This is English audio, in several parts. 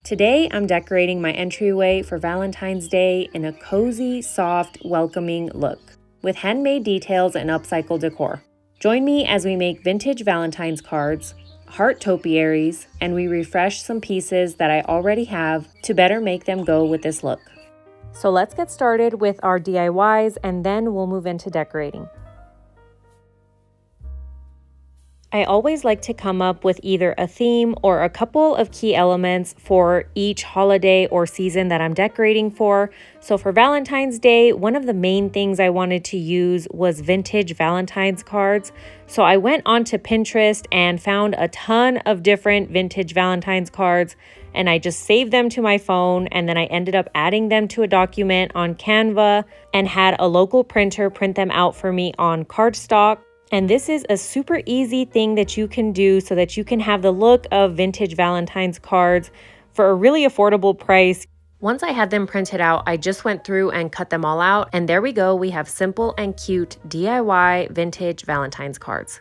Today, I'm decorating my entryway for Valentine's Day in a cozy, soft, welcoming look with handmade details and upcycled decor. Join me as we make vintage Valentine's cards, Heart Topiaries, and we refresh some pieces that I already have to better make them go with this look. So let's get started with our DIYs and then we'll move into decorating. I always like to come up with either a theme or a couple of key elements for each holiday or season that I'm decorating for. So for Valentine's Day, one of the main things I wanted to use was vintage Valentine's cards. So I went onto Pinterest and found a ton of different vintage Valentine's cards, and I just saved them to my phone, and then I ended up adding them to a document on Canva and had a local printer print them out for me on cardstock. And this is a super easy thing that you can do so that you can have the look of vintage Valentine's cards for a really affordable price. Once I had them printed out, I just went through and cut them all out. And there we go, we have simple and cute DIY vintage Valentine's cards.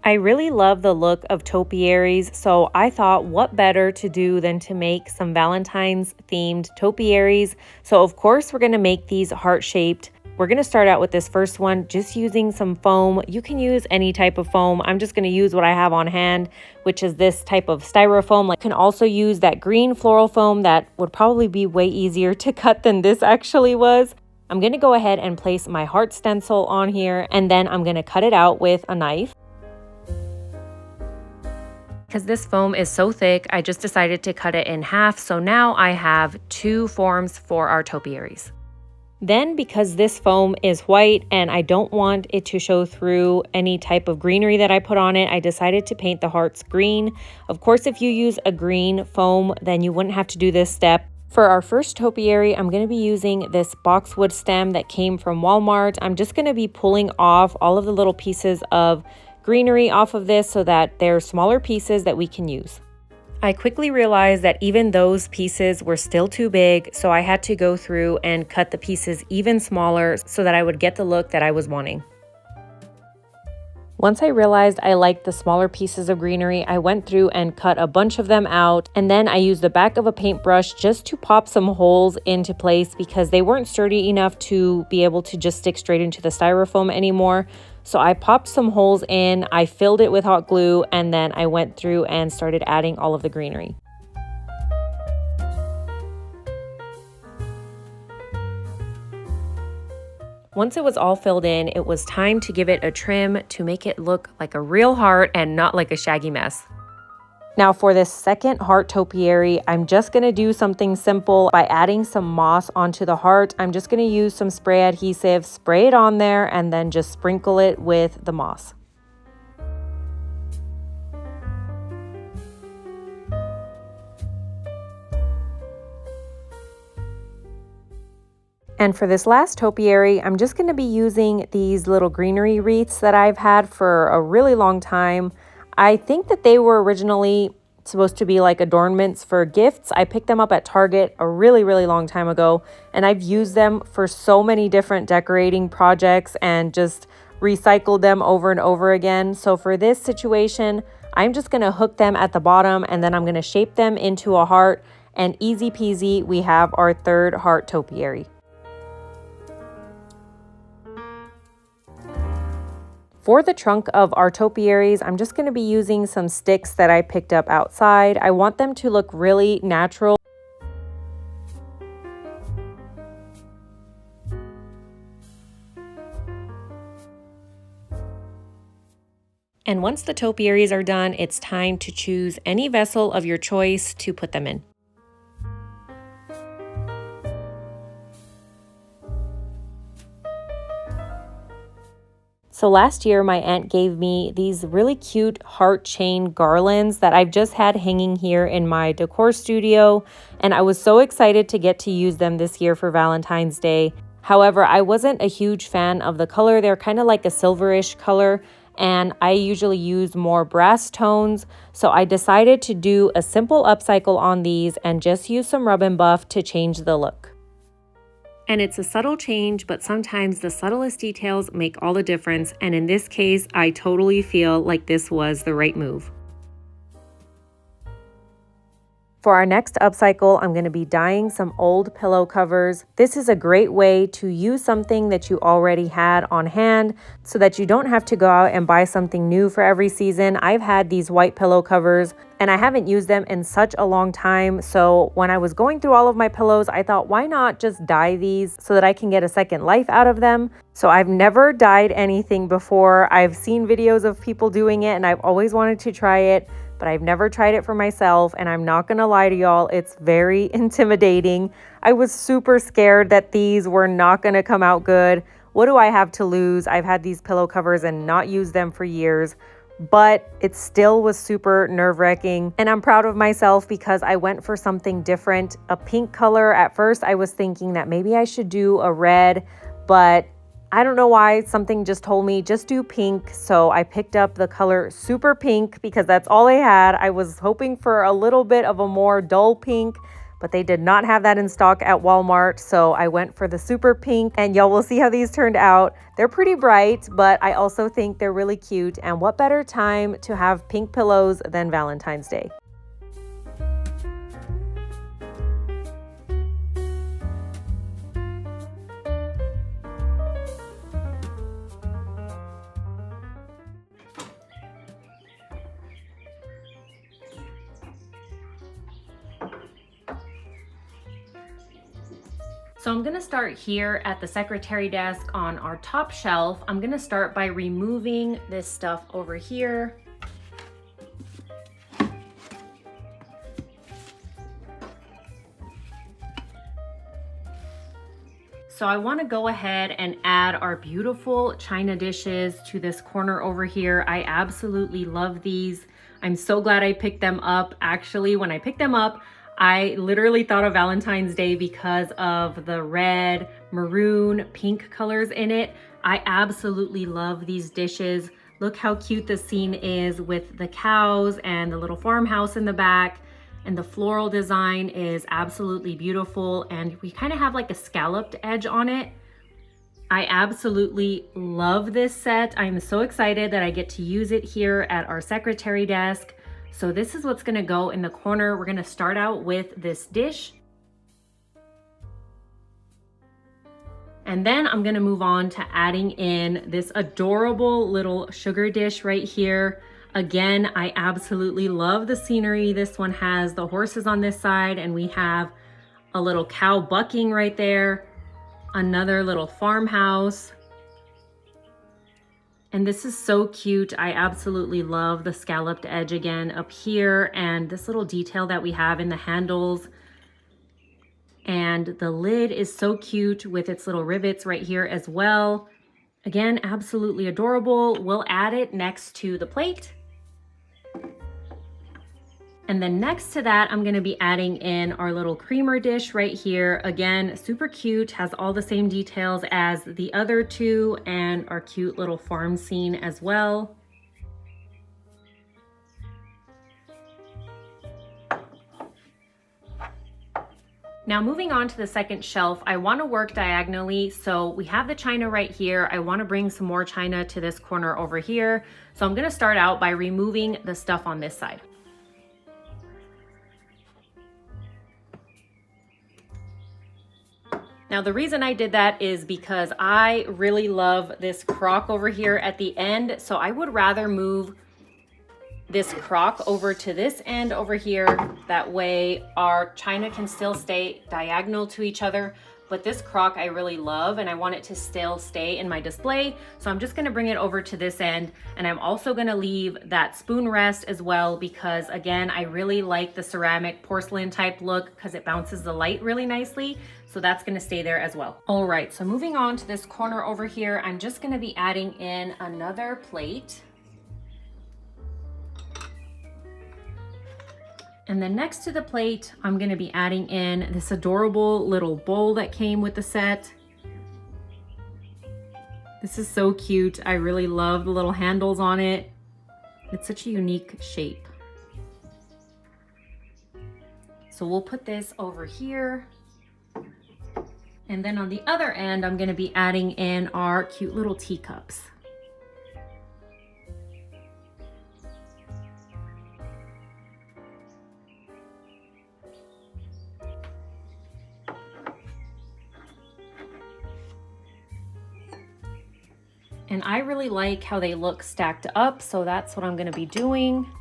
I really love the look of topiaries, so I thought what better to do than to make some Valentine's themed topiaries. So of course we're going to make these heart-shaped. We're going to start out with this first one just using some foam. You can use any type of foam. I'm just going to use what I have on hand, which is this type of styrofoam. You can also use that green floral foam that would probably be way easier to cut than this actually was. I'm going to go ahead and place my heart stencil on here, and then I'm going to cut it out with a knife. Because this foam is so thick, I just decided to cut it in half, so now I have two forms for our topiaries. Then, because this foam is white and I don't want it to show through any type of greenery that I put on it, I decided to paint the hearts green. Of course, if you use a green foam, then you wouldn't have to do this step. For our first topiary, I'm going to be using this boxwood stem that came from Walmart. I'm just going to be pulling off all of the little pieces of greenery off of this so that they're smaller pieces that we can use. I quickly realized that even those pieces were still too big, so I had to go through and cut the pieces even smaller so that I would get the look that I was wanting. Once I realized I liked the smaller pieces of greenery, I went through and cut a bunch of them out, and then I used the back of a paintbrush just to pop some holes into place because they weren't sturdy enough to be able to just stick straight into the styrofoam anymore. So I popped some holes in, I filled it with hot glue, and then I went through and started adding all of the greenery. Once it was all filled in, it was time to give it a trim to make it look like a real heart and not like a shaggy mess. Now for this second heart topiary, I'm just going to do something simple by adding some moss onto the heart. I'm just going to use some spray adhesive, spray it on there, and then just sprinkle it with the moss. And for this last topiary, I'm just going to be using these little greenery wreaths that I've had for a really long time. I think that they were originally supposed to be like adornments for gifts. I picked them up at Target a really long time ago, and I've used them for so many different decorating projects and just recycled them over and over again. So for this situation, I'm just going to hook them at the bottom, and then I'm going to shape them into a heart, and easy peasy, we have our third heart topiary. For the trunk of our topiaries, I'm just going to be using some sticks that I picked up outside. I want them to look really natural. And once the topiaries are done, it's time to choose any vessel of your choice to put them in. So last year, my aunt gave me these really cute heart chain garlands that I've just had hanging here in my decor studio, and I was so excited to get to use them this year for Valentine's Day. However, I wasn't a huge fan of the color. They're kind of like a silverish color, and I usually use more brass tones, so I decided to do a simple upcycle on these and just use some rub and buff to change the look. And it's a subtle change, but sometimes the subtlest details make all the difference. And in this case, I totally feel like this was the right move. For our next upcycle, I'm going to be dyeing some old pillow covers. This is a great way to use something that you already had on hand so that you don't have to go out and buy something new for every season. I've had these white pillow covers and I haven't used them in such a long time. So when I was going through all of my pillows, I thought, why not just dye these so that I can get a second life out of them? So I've never dyed anything before. I've seen videos of people doing it and I've always wanted to try it, but I've never tried it for myself, and I'm not gonna lie to y'all, it's very intimidating. I was super scared that these were not gonna come out good. What do I have to lose? I've had these pillow covers and not used them for years, but it still was super nerve-wracking. And I'm proud of myself because I went for something different, a pink color. At first, I was thinking that maybe I should do a red, but I don't know why, something just told me just do pink. So I picked up the color super pink because that's all they had. I was hoping for a little bit of a more dull pink, but they did not have that in stock at Walmart. So I went for the super pink, and y'all will see how these turned out. They're pretty bright, but I also think they're really cute. And what better time to have pink pillows than Valentine's Day? So I'm gonna start here at the secretary desk on our top shelf. I'm gonna start by removing this stuff over here. So I wanna go ahead and add our beautiful china dishes to this corner over here. I absolutely love these. I'm so glad I picked them up. Actually, when I picked them up, I literally thought of Valentine's Day because of the red, maroon, pink colors in it. I absolutely love these dishes. Look how cute the scene is with the cows and the little farmhouse in the back. And the floral design is absolutely beautiful. And we kind of have like a scalloped edge on it. I absolutely love this set. I'm so excited that I get to use it here at our secretary desk. So this is what's gonna go in the corner. We're gonna start out with this dish. And then I'm gonna move on to adding in this adorable little sugar dish right here. Again, I absolutely love the scenery. This one has the horses on this side, and we have a little cow bucking right there, another little farmhouse. And this is so cute. I absolutely love the scalloped edge again up here, and this little detail that we have in the handles. And the lid is so cute with its little rivets right here as well. Again, absolutely adorable. We'll add it next to the plate. And then next to that, I'm gonna be adding in our little creamer dish right here. Again, super cute, has all the same details as the other two, and our cute little farm scene as well. Now moving on to the second shelf, I wanna work diagonally. So we have the china right here. I wanna bring some more china to this corner over here. So I'm gonna start out by removing the stuff on this side. Now the reason I did that is because I really love this crock over here at the end. So I would rather move this crock over to this end over here. That way our china can still stay diagonal to each other. But this crock I really love, and I want it to still stay in my display. So I'm just gonna bring it over to this end, and I'm also gonna leave that spoon rest as well, because again, I really like the ceramic porcelain type look because it bounces the light really nicely. So that's gonna stay there as well. All right, so moving on to this corner over here, I'm just gonna be adding in another plate. And then next to the plate, I'm gonna be adding in this adorable little bowl that came with the set. This is so cute. I really love the little handles on it. It's such a unique shape. So we'll put this over here. And then on the other end, I'm gonna be adding in our cute little teacups. And I really like how they look stacked up, so that's what I'm gonna be doing.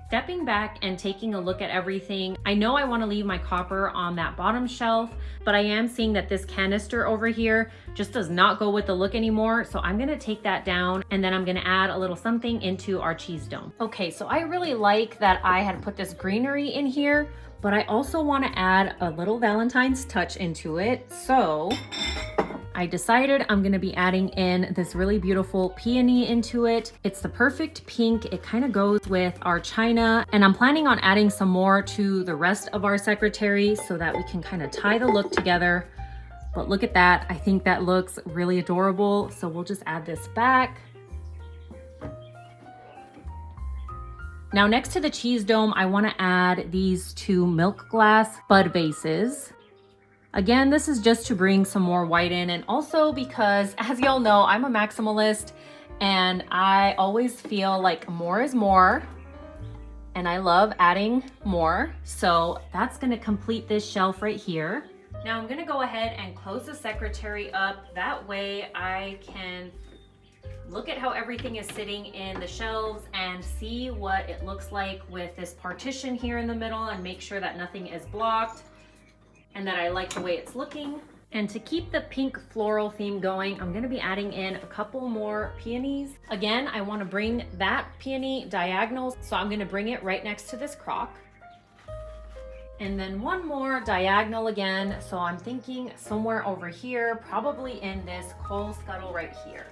Stepping back and taking a look at everything, I know I want to leave my copper on that bottom shelf, but I am seeing that this canister over here just does not go with the look anymore. So I'm going to take that down and then I'm going to add a little something into our cheese dome. Okay, so I really like that I had put this greenery in here, but I also want to add a little Valentine's touch into it. So I decided I'm gonna be adding in this really beautiful peony into it. It's the perfect pink. It kind of goes with our china, and I'm planning on adding some more to the rest of our secretary so that we can kind of tie the look together. But look at that. I think that looks really adorable. So we'll just add this back. Now next to the cheese dome, I want to add these two milk glass bud vases. Again, this is just to bring some more white in, and also because, as y'all know, I'm a maximalist and I always feel like more is more and I love adding more. So that's gonna complete this shelf right here. Now I'm gonna go ahead and close the secretary up. That way I can look at how everything is sitting in the shelves and see what it looks like with this partition here in the middle and make sure that nothing is blocked and that I like the way it's looking. And to keep the pink floral theme going, I'm gonna be adding in a couple more peonies. Again, I wanna bring that peony diagonal, so I'm gonna bring it right next to this crock. And then one more diagonal again, so I'm thinking somewhere over here, probably in this coal scuttle right here.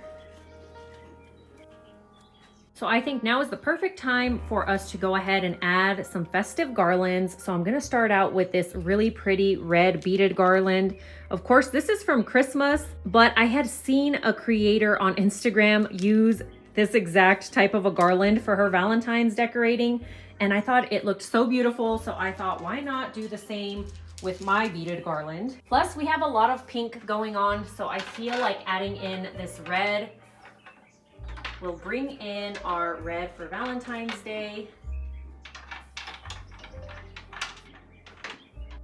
So I think now is the perfect time for us to go ahead and add some festive garlands. So I'm gonna start out with this really pretty red beaded garland. Of course, this is from Christmas, but I had seen a creator on Instagram use this exact type of a garland for her Valentine's decorating. And I thought it looked so beautiful. So I thought, why not do the same with my beaded garland? Plus we have a lot of pink going on. So I feel like adding in this red will bring in our red for Valentine's Day.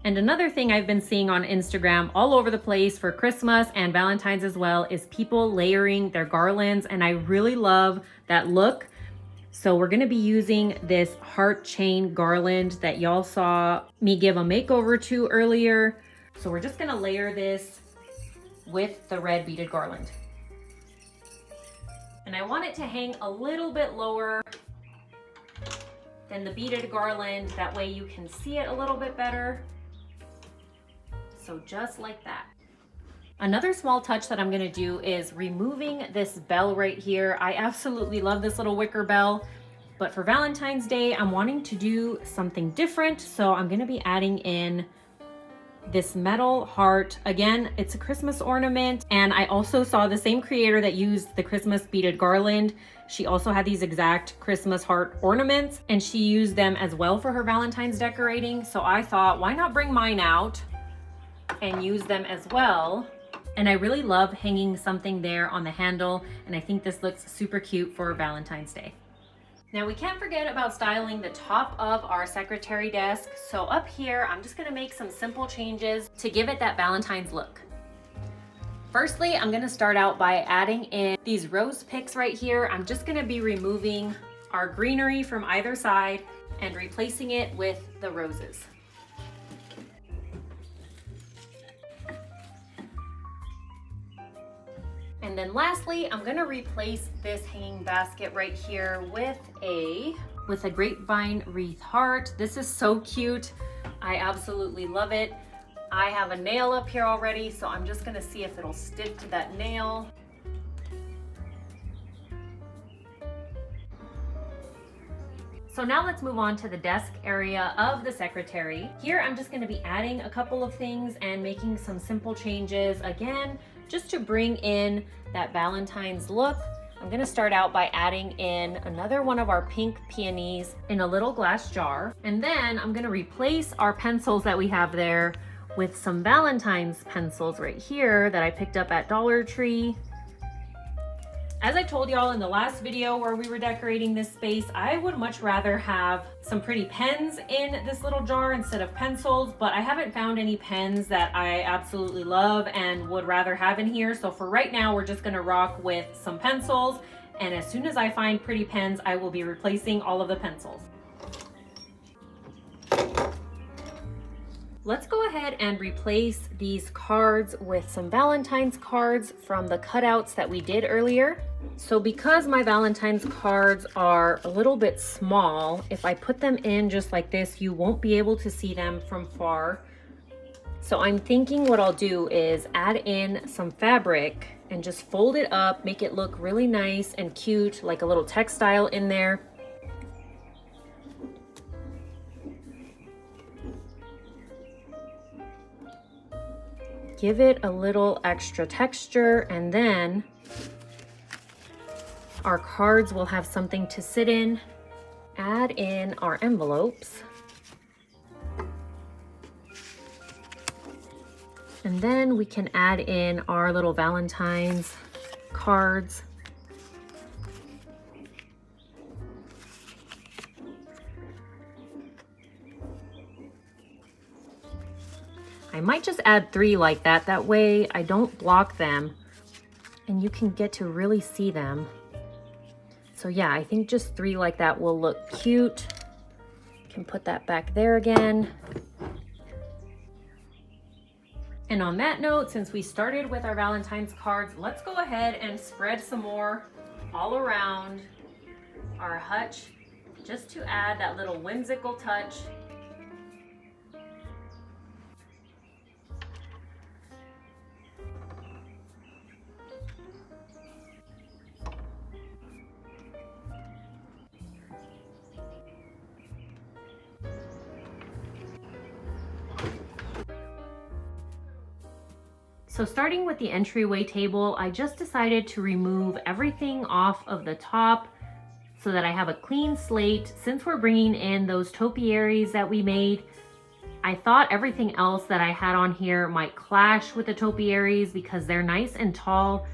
And another thing I've been seeing on Instagram all over the place for Christmas and Valentine's as well is people layering their garlands, and I really love that look. So we're gonna be using this heart chain garland that y'all saw me give a makeover to earlier. So we're just gonna layer this with the red beaded garland. And I want it to hang a little bit lower than the beaded garland. That way you can see it a little bit better. So just like that. Another small touch that I'm gonna do is removing this bell right here. I absolutely love this little wicker bell, but for Valentine's Day, I'm wanting to do something different. So I'm gonna be adding in this metal heart. Again, it's a Christmas ornament, and I also saw the same creator that used the Christmas beaded garland. She also had these exact Christmas heart ornaments, and she used them as well for her Valentine's decorating. So I thought, why not bring mine out and use them as well? And I really love hanging something there on the handle, and I think this looks super cute for Valentine's Day. Now we can't forget about styling the top of our secretary desk. So up here, I'm just gonna make some simple changes to give it that Valentine's look. Firstly, I'm gonna start out by adding in these rose picks right here. I'm just gonna be removing our greenery from either side and replacing it with the roses. And then lastly, I'm gonna replace this hanging basket right here with a grapevine wreath heart. This is so cute. I absolutely love it. I have a nail up here already, so I'm just gonna see if it'll stick to that nail. So now let's move on to the desk area of the secretary. Here, I'm just gonna be adding a couple of things and making some simple changes. Again, just to bring in that Valentine's look. I'm gonna start out by adding in another one of our pink peonies in a little glass jar. And then I'm gonna replace our pencils that we have there with some Valentine's pencils right here that I picked up at Dollar Tree. As I told y'all in the last video where we were decorating this space, I would much rather have some pretty pens in this little jar instead of pencils, but I haven't found any pens that I absolutely love and would rather have in here. So for right now, we're just gonna rock with some pencils. And as soon as I find pretty pens, I will be replacing all of the pencils. Let's go ahead and replace these cards with some Valentine's cards from the cutouts that we did earlier. So because my Valentine's cards are a little bit small, if I put them in just like this, you won't be able to see them from far. So I'm thinking what I'll do is add in some fabric and just fold it up, make it look really nice and cute, like a little textile in there. Give it a little extra texture, and then our cards will have something to sit in. Add in our envelopes. And then we can add in our little Valentine's cards. I might just add 3 like that. That way I don't block them and you can get to really see them. So yeah, I think just 3 like that will look cute. Can put that back there again. And on that note, since we started with our Valentine's cards, let's go ahead and spread some more all around our hutch, just to add that little whimsical touch. So starting with the entryway table, I just decided to remove everything off of the top so that I have a clean slate. Since we're bringing in those topiaries that we made, I thought everything else that I had on here might clash with the topiaries because they're nice and tall.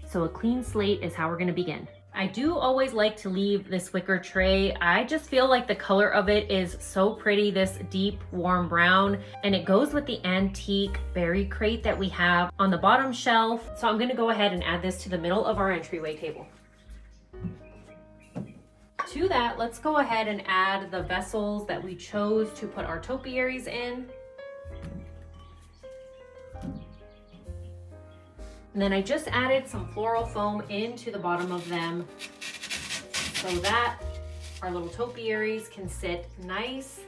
So a clean slate is how we're gonna begin. I do always like to leave this wicker tray. I just feel like the color of it is so pretty, this deep warm brown, and it goes with the antique berry crate that we have on the bottom shelf. So I'm gonna go ahead and add this to the middle of our entryway table. To that, let's go ahead and add the vessels that we chose to put our topiaries in. And then I just added some floral foam into the bottom of them so that our little topiaries can sit nice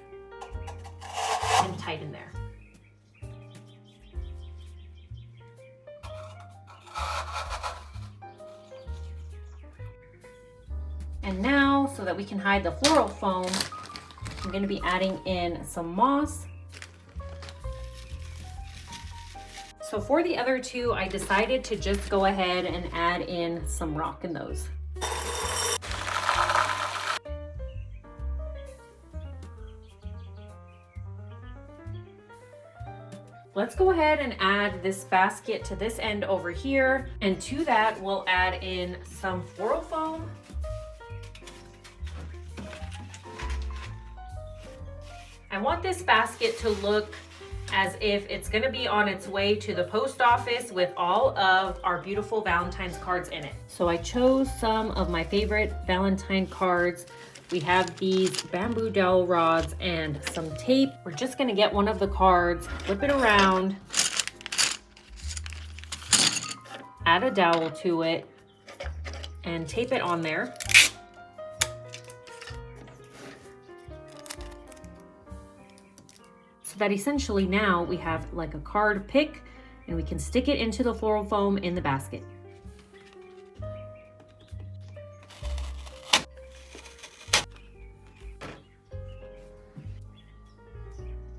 and tight in there. And now, so that we can hide the floral foam, I'm going to be adding in some moss. So for the other 2, I decided to just go ahead and add in some rock in those. Let's go ahead and add this basket to this end over here. And to that, we'll add in some floral foam. I want this basket to look as if it's gonna be on its way to the post office with all of our beautiful Valentine's cards in it. So I chose some of my favorite Valentine cards. We have these bamboo dowel rods and some tape. We're just gonna get one of the cards, flip it around, add a dowel to it, and tape it on there. That essentially now we have like a card pick and we can stick it into the floral foam in the basket.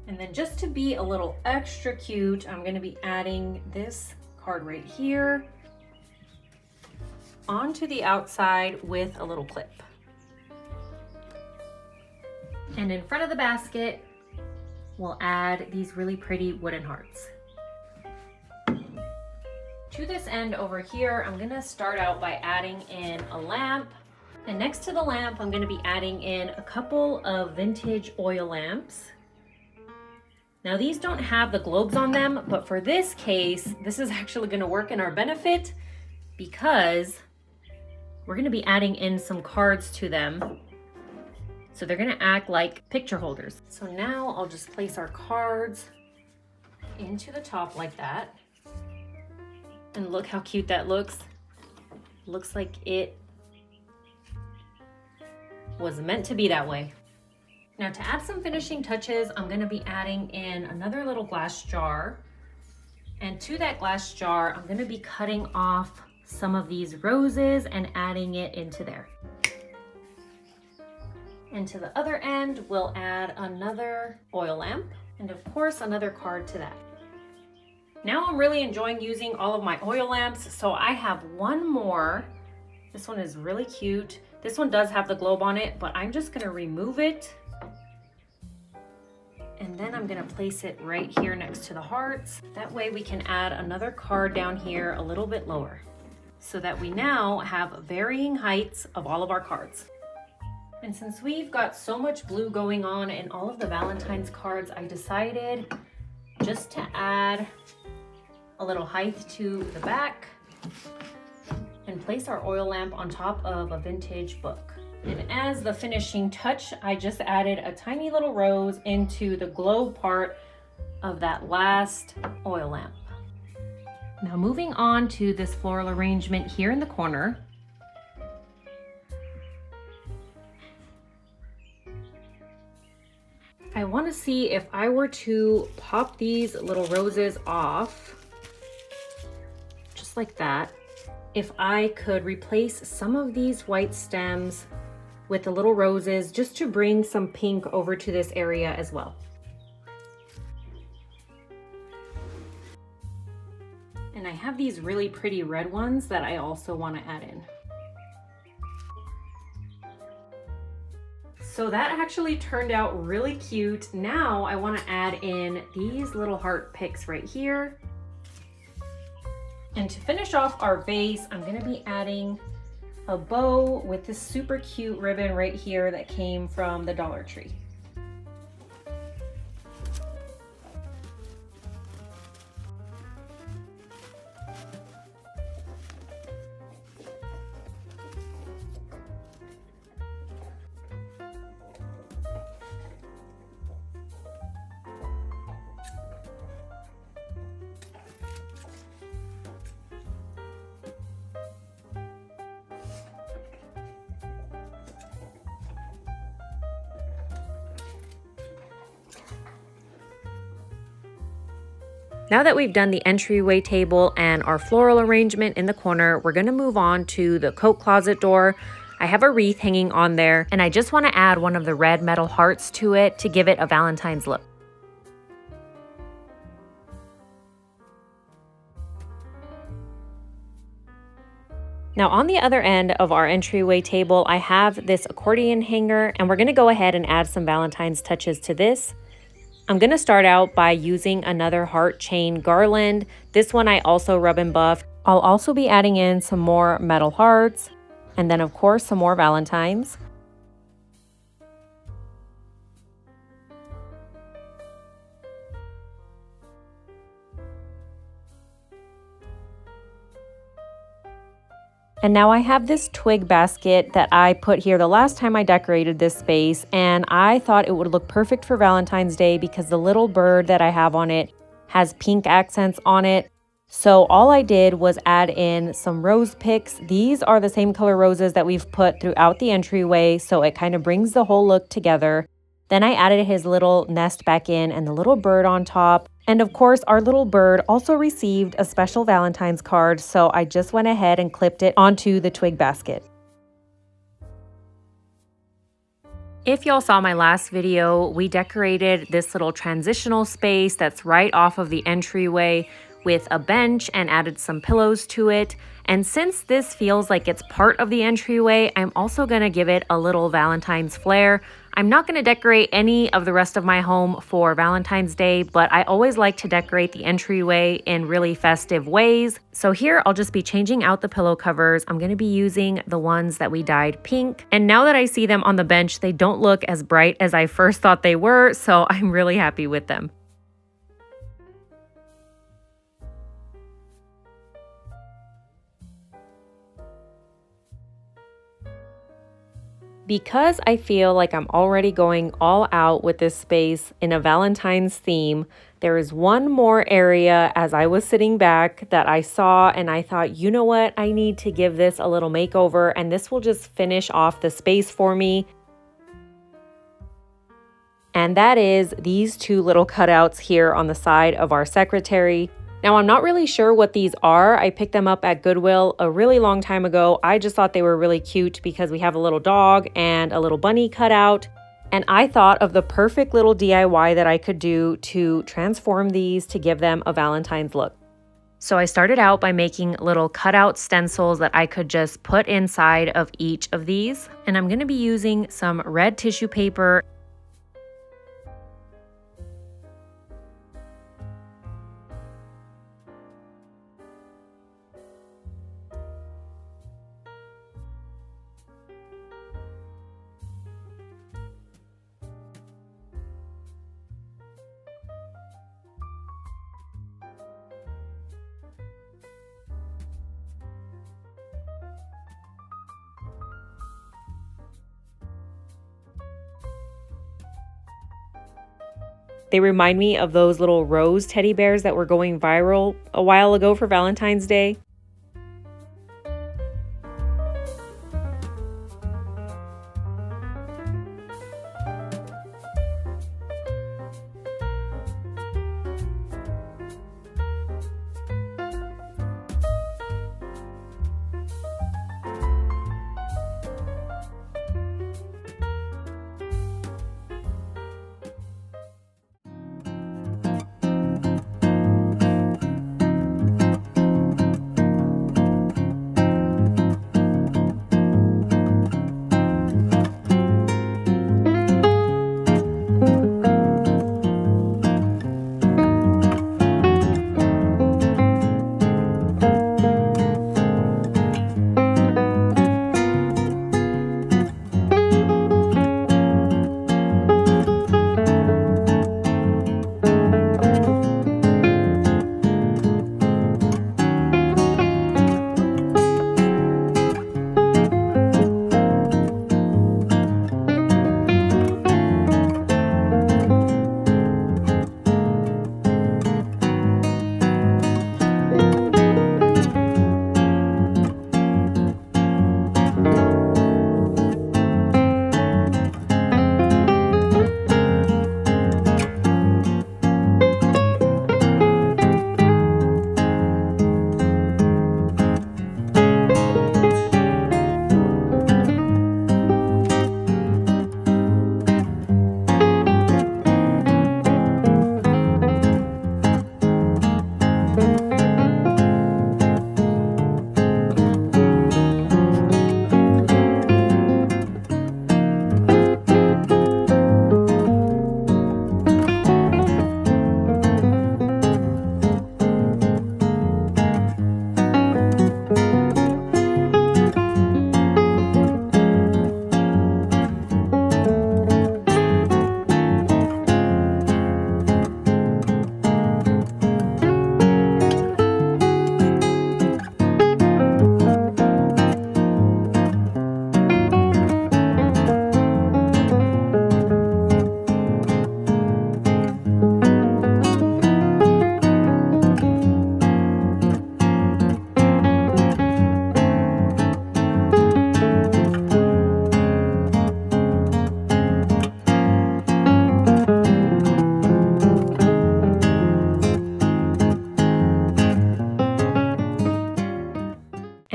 And then just to be a little extra cute, I'm going to be adding this card right here. onto the outside with a little clip. And in front of the basket, we'll add these really pretty wooden hearts. To this end over here, I'm gonna start out by adding in a lamp. And next to the lamp, I'm gonna be adding in a couple of vintage oil lamps. Now these don't have the globes on them, but for this case, this is actually gonna work in our benefit because we're gonna be adding in some cards to them. So they're gonna act like picture holders. So now I'll just place our cards into the top like that. And look how cute that looks. Looks like it was meant to be that way. Now to add some finishing touches, I'm gonna be adding in another little glass jar. And to that glass jar, I'm gonna be cutting off some of these roses and adding it into there. And to the other end, we'll add another oil lamp and of course another card to that. Now I'm really enjoying using all of my oil lamps, so I have one more. This one is really cute. This one does have the globe on it, but I'm just gonna remove it. And then I'm gonna place it right here next to the hearts. That way we can add another card down here a little bit lower, so that we now have varying heights of all of our cards. And since we've got so much blue going on in all of the Valentine's cards, I decided just to add a little height to the back and place our oil lamp on top of a vintage book. And as the finishing touch, I just added a tiny little rose into the globe part of that last oil lamp. Now moving on to this floral arrangement here in the corner. I want to see if I were to pop these little roses off, just like that, if I could replace some of these white stems with the little roses just to bring some pink over to this area as well. And I have these really pretty red ones that I also want to add in. So that actually turned out really cute. Now I want to add in these little heart picks right here. And to finish off our vase, I'm going to be adding a bow with this super cute ribbon right here that came from the Dollar Tree. Now that we've done the entryway table and our floral arrangement in the corner, we're gonna move on to the coat closet door. I have a wreath hanging on there, and I just wanna add one of the red metal hearts to it to give it a Valentine's look. Now on the other end of our entryway table, I have this accordion hanger, and we're gonna go ahead and add some Valentine's touches to this. I'm gonna start out by using another heart chain garland. This one I also rub and buff. I'll also be adding in some more metal hearts, and then of course some more Valentines. And now I have this twig basket that I put here the last time I decorated this space, and I thought it would look perfect for Valentine's Day because the little bird that I have on it has pink accents on it. So all I did was add in some rose picks. These are the same color roses that we've put throughout the entryway, so it kind of brings the whole look together. Then I added his little nest back in and the little bird on top. And of course, our little bird also received a special Valentine's card, so I just went ahead and clipped it onto the twig basket. If y'all saw my last video, we decorated this little transitional space that's right off of the entryway with a bench and added some pillows to it. And since this feels like it's part of the entryway, I'm also gonna give it a little Valentine's flair. I'm not gonna decorate any of the rest of my home for Valentine's Day, but I always like to decorate the entryway in really festive ways. So here I'll just be changing out the pillow covers. I'm gonna be using the ones that we dyed pink. And now that I see them on the bench, they don't look as bright as I first thought they were, so I'm really happy with them. Because I feel like I'm already going all out with this space in a Valentine's theme, there is one more area as I was sitting back that I saw and I thought, you know what, I need to give this a little makeover and this will just finish off the space for me. And that is these two little cutouts here on the side of our secretary. Now, I'm not really sure what these are. I picked them up at Goodwill a really long time ago. I just thought they were really cute because we have a little dog and a little bunny cutout. And I thought of the perfect little DIY that I could do to transform these to give them a Valentine's look. So I started out by making little cutout stencils that I could just put inside of each of these. And I'm going to be using some red tissue paper. They remind me of those little rose teddy bears that were going viral a while ago for Valentine's Day.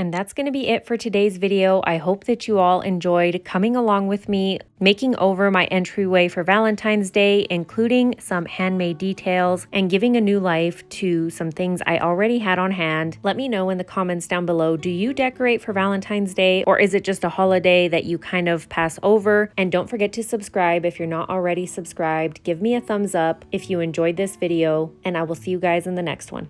And that's going to be it for today's video. I hope that you all enjoyed coming along with me, making over my entryway for Valentine's Day, including some handmade details and giving a new life to some things I already had on hand. Let me know in the comments down below, do you decorate for Valentine's Day, or is it just a holiday that you kind of pass over? And don't forget to subscribe if you're not already subscribed. Give me a thumbs up if you enjoyed this video, and I will see you guys in the next one.